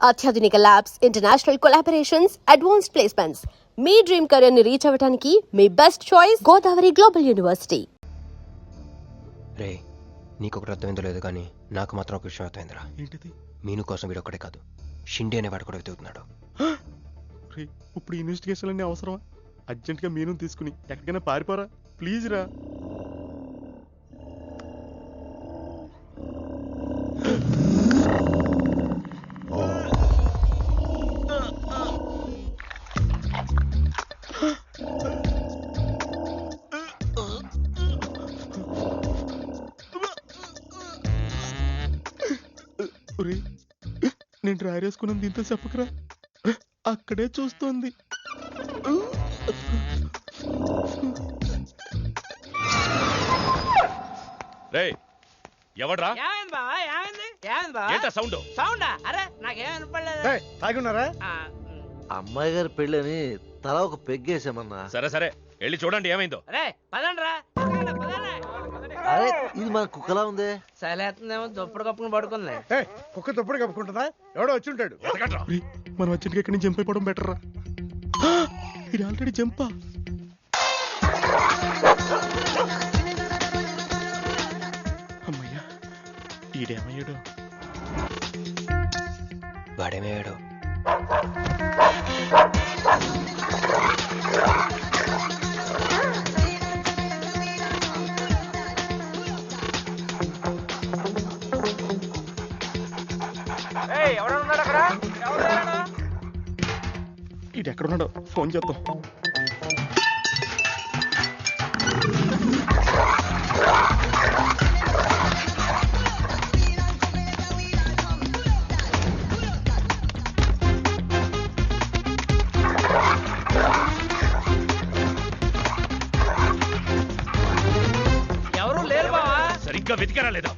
అత్యాధునిక labs, international collaborations, advanced placements. మీ dream career ని రీచ్ అవ్వడానికి మీ best choice Godavari global university. రే, నీకొకటి అర్థమైందో లేదు కానీ నాకు మాత్రం ఒక విషయం అర్థమైందిరా. ఏంటిది? మీను కోసం వీడు ఒక్కడే కాదు, షిండి అనేవాడు కూడా వెతుకుతున్నాడు. ఇప్పుడు ఇన్వెస్టిగేషన్ అన్నీ అవసరమా? అర్జెంట్గా మీను తీసుకుని ఎక్కడికైనా పారిపోరా ప్లీజ్ రా. నేను డ్రైర్ వేసుకున్నాను, దీంతో చెప్పకరా. అక్కడే చూస్తోంది. ఎవడ్రా? అమ్మాయి గారి పెళ్ళని తల ఒక పెగ్గేసామన్నా. సరే సరే వెళ్ళి చూడండి ఏమైందో. అరే ఇది మన కుక్కలా ఉంది. సలేతుందేమో దుప్పుడు కప్పుకుని పడుకుంది. కుక్క దుప్పుడు కప్పుకుంటుందా? ఎవడో వచ్చి ఉంటాడు. మనం అర్జెంట్గా ఇక్కడి నుంచి జంప్ అయిపోవడం బెటర్ రా. ఇది ఆల్రెడీ జంపా. అమ్మయ్యా, ఈడేమయ్యాడు? వాడేమయ్యాడు? ఇది ఎక్కడున్నాడో ఫోన్ చేద్దాం. ఎవరు లేరు బావా. సరిగ్గా వెతికారా లేదా?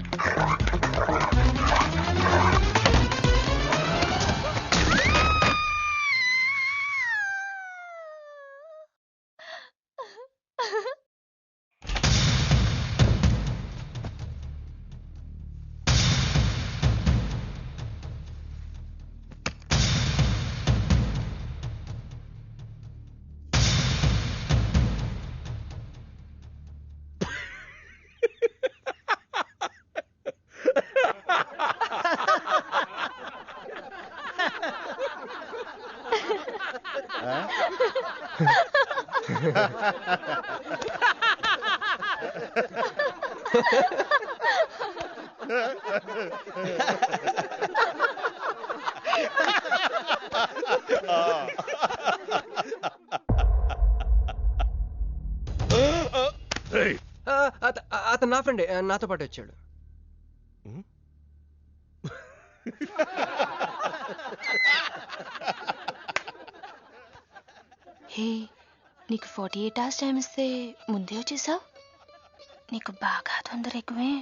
అతను నా ఫ్రెండే, నాతో పాటు వచ్చాడు. హే, నీకు 48 hours టైం ఇస్తే ముందే వచ్చేసావు. నీకు బాగా తొందర ఎక్కువే.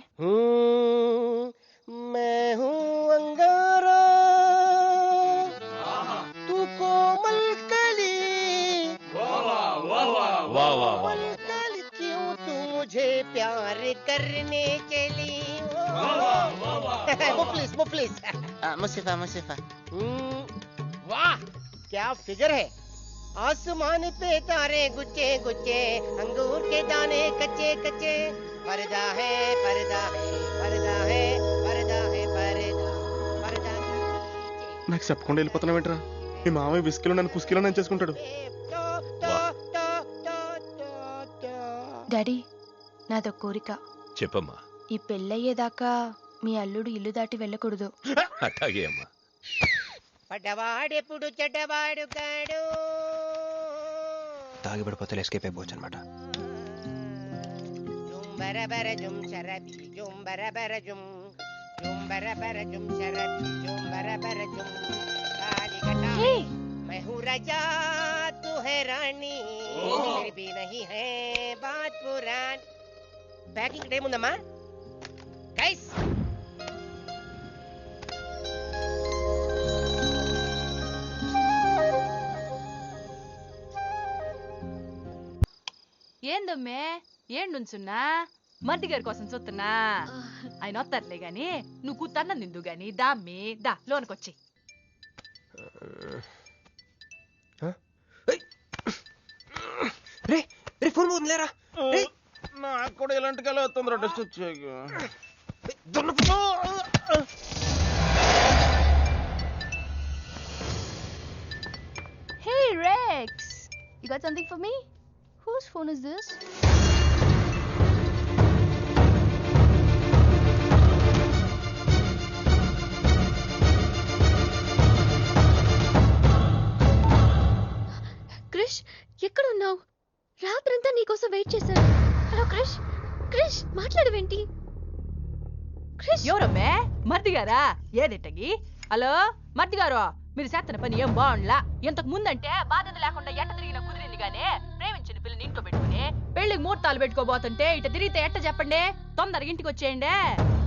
प्यार करने के लिए मुफलिस मुसीफा वाह क्या फिगर है. आसमान पे तारे गुच्चे गुच्चे, अंगूर के दाने कच्चे कच्चे, पर्दा है पर्दा है पर्दा है पर्दा है पर्दा पर्दा. నాకు చెప్పకుండా వెళ్ళిపోతున్నావు ఏంట్రా? మీ మామయ్య విస్కిలో నన్ను పుస్కిలో నన్ను చేసుకుంటాడు. డాడీ, నాదో కోరిక. చెప్పమ్మా. ఈ పెళ్ళయ్యేదాకా మీ అల్లుడు ఇల్లు దాటి వెళ్ళకూడదు. అట్లాగే అమ్మా. పడ్డవాడెప్పుడు చెడ్డవాడు కాడు. తాగిపడిపోతే ఎస్కేప్ అయిపోవచ్చు అనమాట. జుంబరబర జుం శరబి జుంబరబర జుం జుంబరబర జుం శరబి జుంబరబర జుం కాలికటా. मैं हूँ राजा तू है रानी, फिर भी नहीं है बात पुरानी. ప్యాకింగ్ టైం ఉందమ్మా గైస్. ఏందమ్మే ఏండుంచున్నా మర్ది గారి కోసం చూస్తున్నా. ఆయన వస్తారులే గాని నువ్వు కూతన్న నిందు గాని దామ్మి దా లోనకొచ్చి. రే రే ఫోన్ పోతుందిలేరా. నాకు కూడా ఇలాంటి కళ వస్తుందిరా టెస్ట్ వచ్చాక. Hey Rex, you got something for me? Whose phone is this? Krish ఎక్కడున్నావు? రాత్రంతా నీకోసం వెయిట్ చేశాను. హలో క్రిష్, క్రిష్ మాట్లాడవేంటి? క్రిష్ ఎవరమ్మే? మర్దిగారా? ఏదిట్టగి? హలో మర్దిగారు, మీరు చేస్తున్న పని ఏం బాగుండ్లా. ఇంతకు ముందంటే బాధ్యత లేకుండా ఎట్ట తిరిగిన కుదిరింది గానీ ప్రేమించిన పిల్లని ఇంట్లో పెట్టుకుని పెళ్లికి ముహూర్తాలు పెట్టుకోబోతుంటే ఇట తిరిగితే ఎట్ట చెప్పండి? తొందరగా ఇంటికి వచ్చేయండి.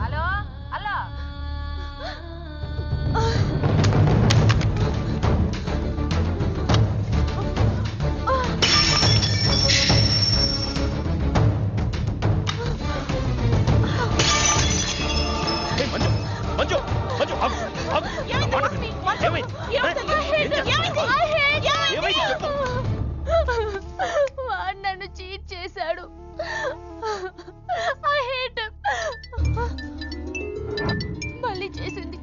Hello hello. మంజు మంజు మంజు ఆగు, ఆగు. నా మాట విను. ఏమైంది? ఏమైంది చెప్పు. వాడు నన్ను చీట్ చేశాడు. ఐ హేట్ మళ్ళీ చేసింది,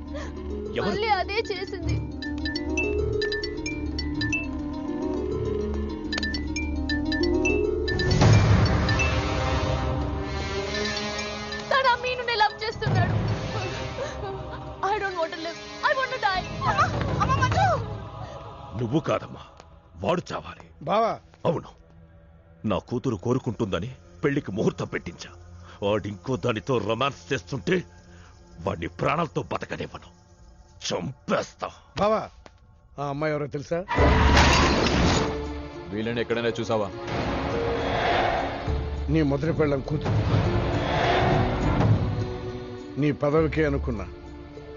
ఎవరు? మళ్ళీ అదే చేసింది. తను ఆ మీనుని లవ్ చేస్తున్నాడు. I don't want to live, I want to die. నువ్వు కాదమ్మా, వాడు చావాలి. బావా అవును, నా కూతురు కోరుకుంటుందని పెళ్లికి ముహూర్తం పెట్టించా. వాడింకో దానితో రొమాన్స్ చేస్తుంటే వాడిని ప్రాణాలతో బతకనివ్వను, చంపేస్తా. బావా ఆ అమ్మాయి ఎవరో తెలుసా? వీళ్ళని ఎక్కడైనా చూసావా? నీ మొదటి పెళ్ళం కూతురు. నీ పదవికి అనుకున్నా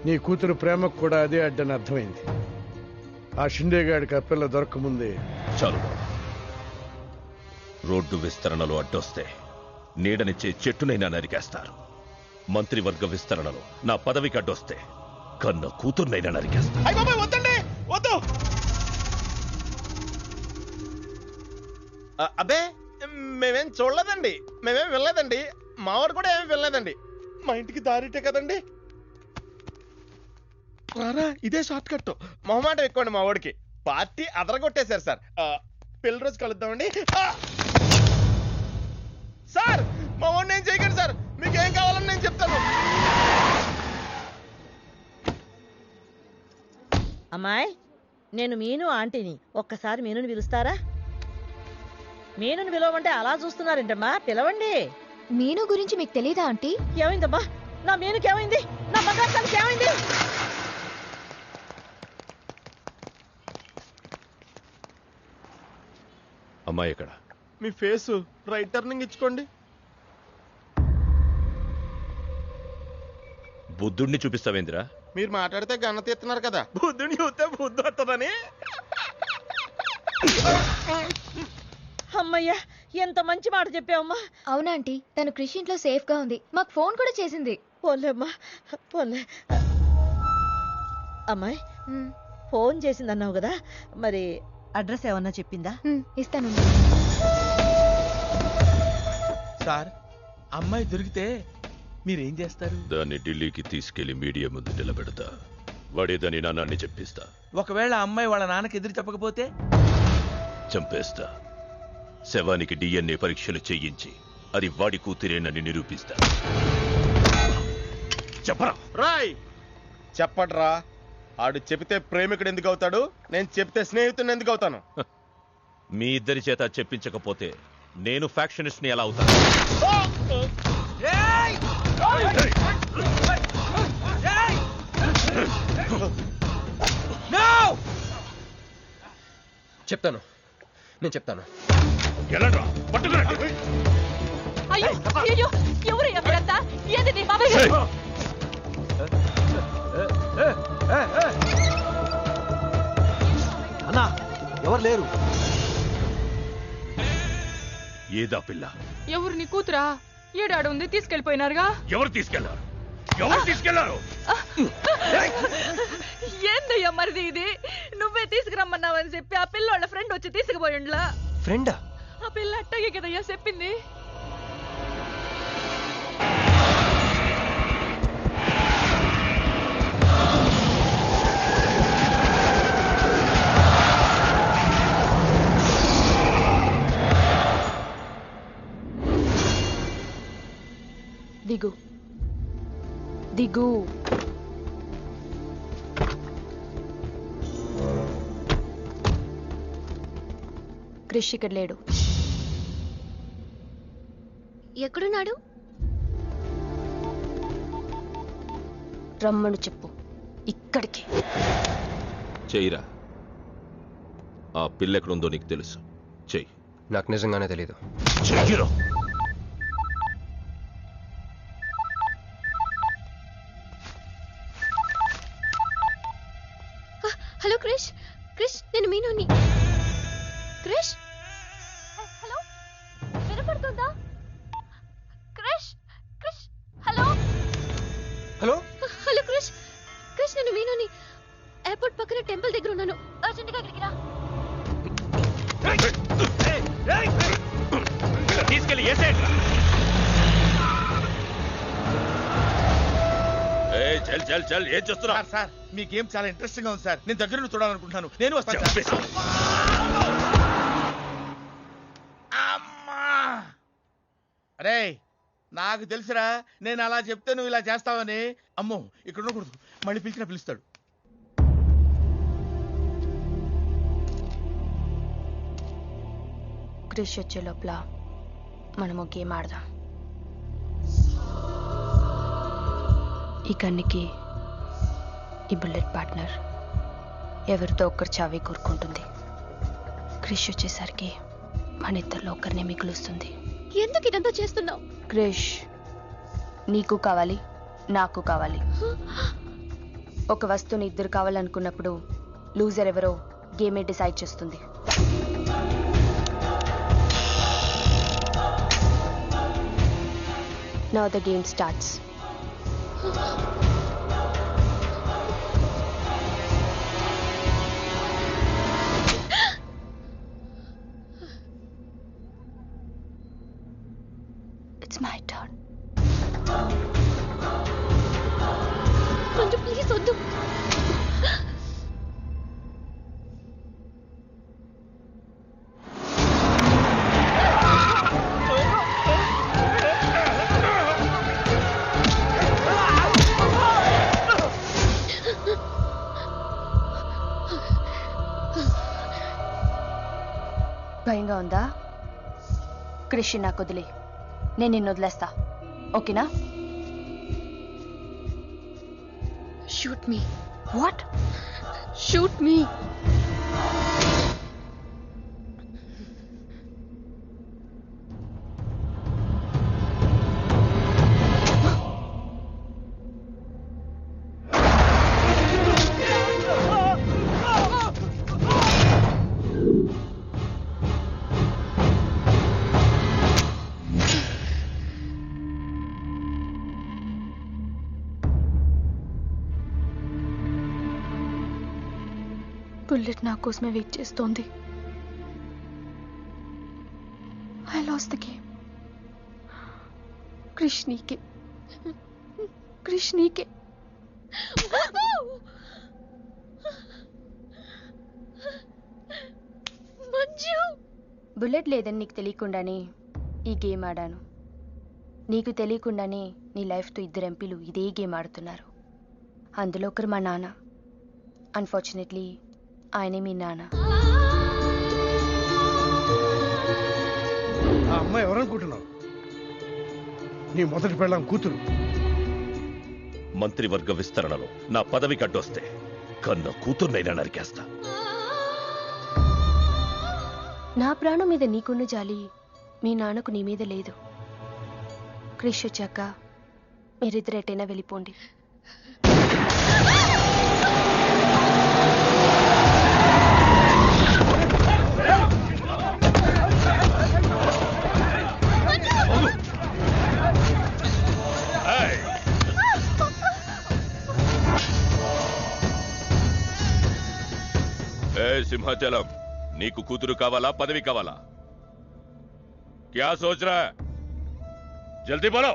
నీ కూతురు ప్రేమకు కూడా అదే అడ్డని అర్థమైంది. ఆ షిండేగాడికి ఆ పిల్ల దొరకముందే. చాలు, రోడ్డు విస్తరణలో అడ్డొస్తే నీడనిచ్చే చెట్టునైనా నరికేస్తారు. మంత్రివర్గ విస్తరణలో నా పదవికి అడ్డొస్తే కన్న కూతుర్నైనా నరికేస్తారు. వద్దండి, వద్దు. అబ్బే మేమేం చూడలేదండి, మేమేం వెళ్ళలేదండి. మావాడు కూడా ఏమీ వెళ్ళలేదండి. మా ఇంటికి దారిటే కదండి. రారా, ఇదే షార్ట్ కట్. మొహమాట ఎక్కువండి మా వాడికి. పార్టీ అదరగొట్టేశారు సార్. పెళ్లి రోజు కలుద్దామండి. సార్ మా వాడిని ఏం చేయకండి సార్, మీకేం కావాలని నేను చెప్తాను. అమ్మాయి, నేను మీను ఆంటీని. ఒక్కసారి మీనుని పిలుస్తారా? మీనుని పిలవమంటే అలా చూస్తున్నారేంటమ్మా, పిలవండి. మీను గురించి మీకు తెలీదా ఆంటీ? ఏమైందమ్మా? నా మీనుకి ఏమైంది? నా బంగారు తల్లికి ఏమైంది? అమ్మాయి ఎక్కడ? మీ ఫేస్ రైట్ టర్నింగ్ ఇచ్చుకోండి. బుద్ధుడిని చూపిస్తావేంద్రా? మీరు మాట్లాడితే గన్న తీస్తున్నారు కదా, బుద్ధుని చూస్తే బుద్ధి వస్తుందని. అమ్మయ్యా, ఎంత మంచి మాట చెప్పావమ్మా. అవునా ఆంటీ, తను క్రిష్ ఇంట్లో సేఫ్ గా ఉంది. మాకు ఫోన్ కూడా చేసింది. పోన్లేమ్మా, పోన్లే. అమ్మాయి, ఫోన్ చేసిందన్నావు కదా, మరి అడ్రస్ ఏమన్నా చెప్పిందా? ఇస్తాను సార్. అమ్మాయి దొరికితే మీరేం చేస్తారు? దాన్ని ఢిల్లీకి తీసుకెళ్లి మీడియా ముందు నిలబెడతా. వాడేదని నాన్నని చెప్పిస్తా. ఒకవేళ అమ్మాయి వాళ్ళ నాన్నకి ఎదురు చెప్పకపోతే చంపేస్తా. శవానికి DNA పరీక్షలు చేయించి అది వాడి కూతురేనని నిరూపిస్తా. చెప్పరా? రాయ్ చెప్పడ్రా. ఆడు చెబితే ప్రేమికుడు ఎందుకు అవుతాడు? నేను చెప్తే స్నేహితుడు ఎందుకు అవుతాను? మీ ఇద్దరి చేత చెప్పించకపోతే నేను ఫ్యాక్షనిస్ట్ ని ఎలా అవుతాను? చెప్తాను, నేను చెప్తాను. ఎలాండ్రా? పట్టుకురండి. అయ్యో అయ్యో, ఎవరు ఎవరంతా? ఏది నీ బాబాయ్ గారు? అన్నా, ఎవరు లేరు. ఏదా పిల్ల? ఎవరు నీ కూతురా? ఏడాడు ఉంది, తీసుకెళ్లిపోయినారుగా. ఎవరు తీసుకెళ్లారు? ఎవరు తీసుకెళ్లారు? ఏందయ్యా మరిది ఇది? తీసుకుపోతావని చెప్పి ఆ పిల్లోళ్ళ ఫ్రెండ్ వచ్చి తీసుకుపోయిండ్లా. ఫ్రెండా? ఆ పిల్ల అట్టగే కదయ్యా చెప్పింది. దిగు దిగు. క్రిష్ ఇక్కడ లేడు. ఎక్కడున్నాడు? రమ్మను చెప్పు ఇక్కడికి. చెయ్యిరా. ఆ పిల్ల ఎక్కడుందో నీకు తెలుసు. చెయ్యి. నాకు నిజంగానే తెలీదు. చెయ్యిరా. హలో క్రిష్, క్రిష్ నేను మీనుని. క్రిష్, హలో వినపడుతుందా? Krish, Krish, hello hello hello Krish, Krish నేను మీనుని. ఎయిర్పోర్ట్ పక్కన టెంపుల్ దగ్గర ఉన్నాను. అర్జెంటుగా ఇక్కడికి రా. తీసుకెళ్ళి ఏసేయండి. చల్ చల్ చల్, ఏం చేస్తున్నా? సార్ మీ గేమ్ చాలా ఇంట్రెస్టింగ్ గా ఉంది సార్. నేను దగ్గర నుండి చూడాలనుకుంటున్నాను. నేను వస్తాను. అమ్మా అరే నాకు తెలుసురా, నేను అలా చెప్తే నువ్వు ఇలా చేస్తావని. అమ్మో ఇక్కడ ఉండకూడదు, మళ్ళీ పిలుస్తాడు. క్రిష్ వచ్చే లోపల మనము గేమ్ ఆడదాం. ఈ కన్నికి ఈ బుల్లెట్ పార్ట్నర్ ఎవరితో ఒక్కరు చావే కోరుకుంటుంది. క్రిష్ వచ్చేసరికి మన ఇద్దరిలో ఒకరినే మిగులుస్తుంది. ఎందుకు ఇదంతా చేస్తున్నావు? క్రిష్ నీకు కావాలి, నాకు కావాలి. ఒక వస్తువుని ఇద్దరు కావాలనుకున్నప్పుడు లూజర్ ఎవరో గేమే డిసైడ్ చేస్తుంది. Now the game starts. It's my turn. Manju, please వద్దు. భయంగా ఉందా? క్రిష్ నాకు వదిలే, నేను నిన్ను వదిలేస్తా. ఓకేనా? Shoot me. What? Shoot me. Bullet నా కోసమే వెయిట్ చేస్తోంది. I lost the game. Krish నీకే, క్రిష్ నీకే. బుల్లెట్ లేదని నీకు తెలియకుండానే ఈ గేమ్ ఆడాను. నీకు తెలియకుండానే నీ లైఫ్తో ఇద్దరు ఎంపీలు ఇదే గేమ్ ఆడుతున్నారు. అందులో ఒకరు మా నాన్న. అన్ఫార్చునేట్లీ ఆయనే మీ నాన్న. ఆ అమ్మాయి ఎవరనుకుంటున్నావు? నీ మొదటి పెళ్ళాం కూతురు. మంత్రివర్గ విస్తరణలో నా పదవికి అడ్డొస్తే కన్న కూతుర్నైనా నరికేస్తా. నా ప్రాణం మీద నీకున్న జాలి మీ నాన్నకు నీ మీద లేదు. క్రిష్ వచ్చాక మీరిద్దరు ఎటైనా వెళ్ళిపోండి. ఏ సింహాచలం, నీకు కూతురు కావాలా, పదవి కావాలా? క్యా సోచ్ రా? జల్దీ బోలో.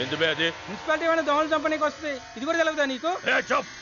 ఎందుకు అది? మున్సిపాలిటీ ఏమైనా దోమలు చంపనీకి వస్తుంది, ఇది కూడా తెలుగుదా నీకు? చప్.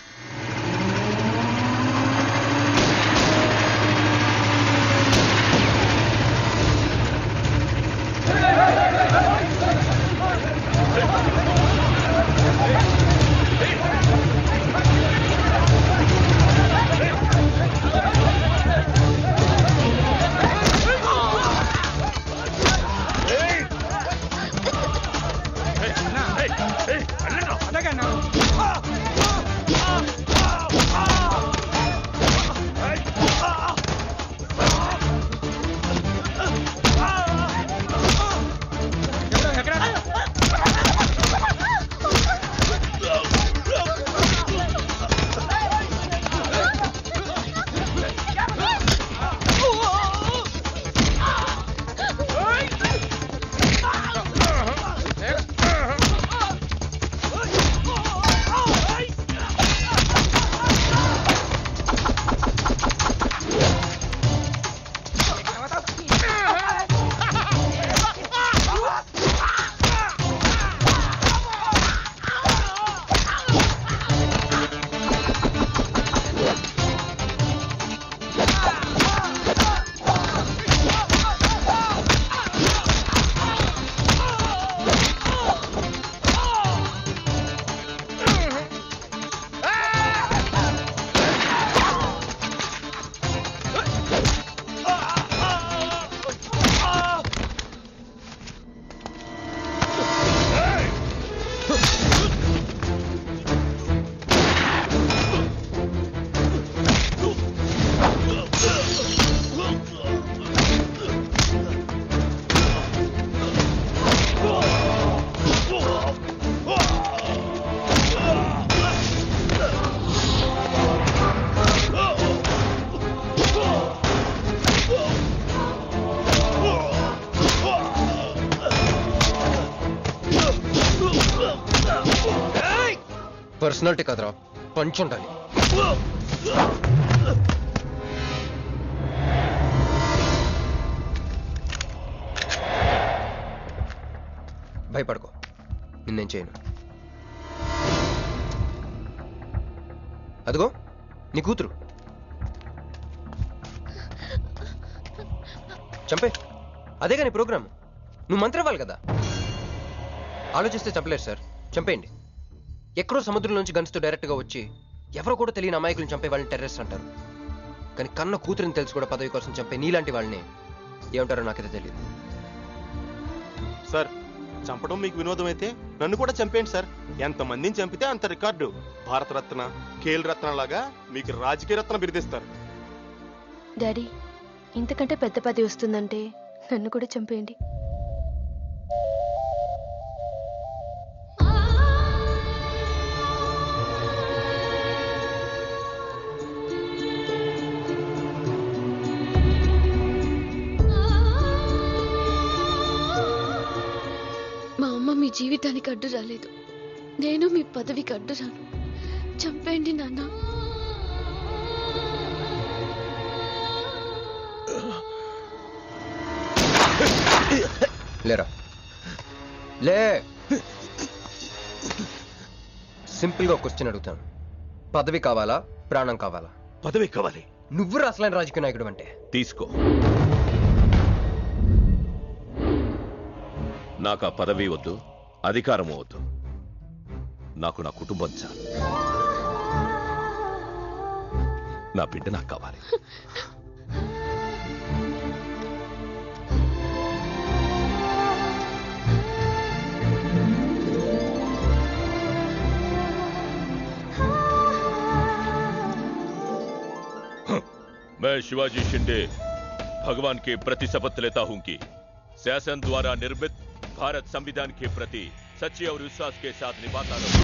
పర్సనాలిటీ కదరా, పంచ్ ఉండాలి. భయపడుకో, నిన్నేం చేయను. అదిగో నీ కూతురు, చంపే. అదేగా నీ ప్రోగ్రామ్. నువ్వు మంత్రి అవ్వాలి కదా. ఆలోచిస్తే చంపలేరు సార్, చంపేయండి. ఎక్కడో సముద్రం నుంచి గన్స్తో డైరెక్ట్గా వచ్చి ఎవరో కూడా తెలియని అమాయకులను చంపే వాళ్ళని టెర్రరిస్ట్ అంటారు. కానీ కన్న కూతురిని తెలిసి కూడా పదవి కోసం చంపే నీలాంటి వాళ్ళని ఏమంటారో నాకైతే తెలియదు. సార్, చంపడం మీకు వినోదం అయితే నన్ను కూడా చంపేయండి సార్. ఎంతమందిని చంపితే అంత రికార్డు. భారతరత్న, ఖేల్ రత్న లాగా మీకు రాజకీయ రత్న బిరుదిస్తారు. డాడీ, ఇంతకంటే పెద్ద పదవి వస్తుందంటే నన్ను కూడా చంపేయండి. మా అమ్మ మీ జీవితానికి అడ్డు రాలేదు, నేను మీ పదవికి అడ్డు రాను. చంపేయండి నాన్న. లేరా, లే. సింపుల్ గా క్వశ్చన్ అడుగుతాను, పదవి కావాలా, ప్రాణం కావాలా? పదవి కావాలి. నువ్వు అసలైన రాజకీయ నాయకుడు అంటే తీసుకో. నాకు ఆ పదవి వద్దు, అధికారం వద్దు. నాకు నా కుటుంబం చాలు. నా బిడ్డ నాకు కావాలి. मैं शिवाजी शिंदे भगवान के प्रति शपथ लेता हूं कि शासन द्वारा निर्मित भारत संविधान के प्रति सच्चे और विश्वास के साथ निभाता रहूं।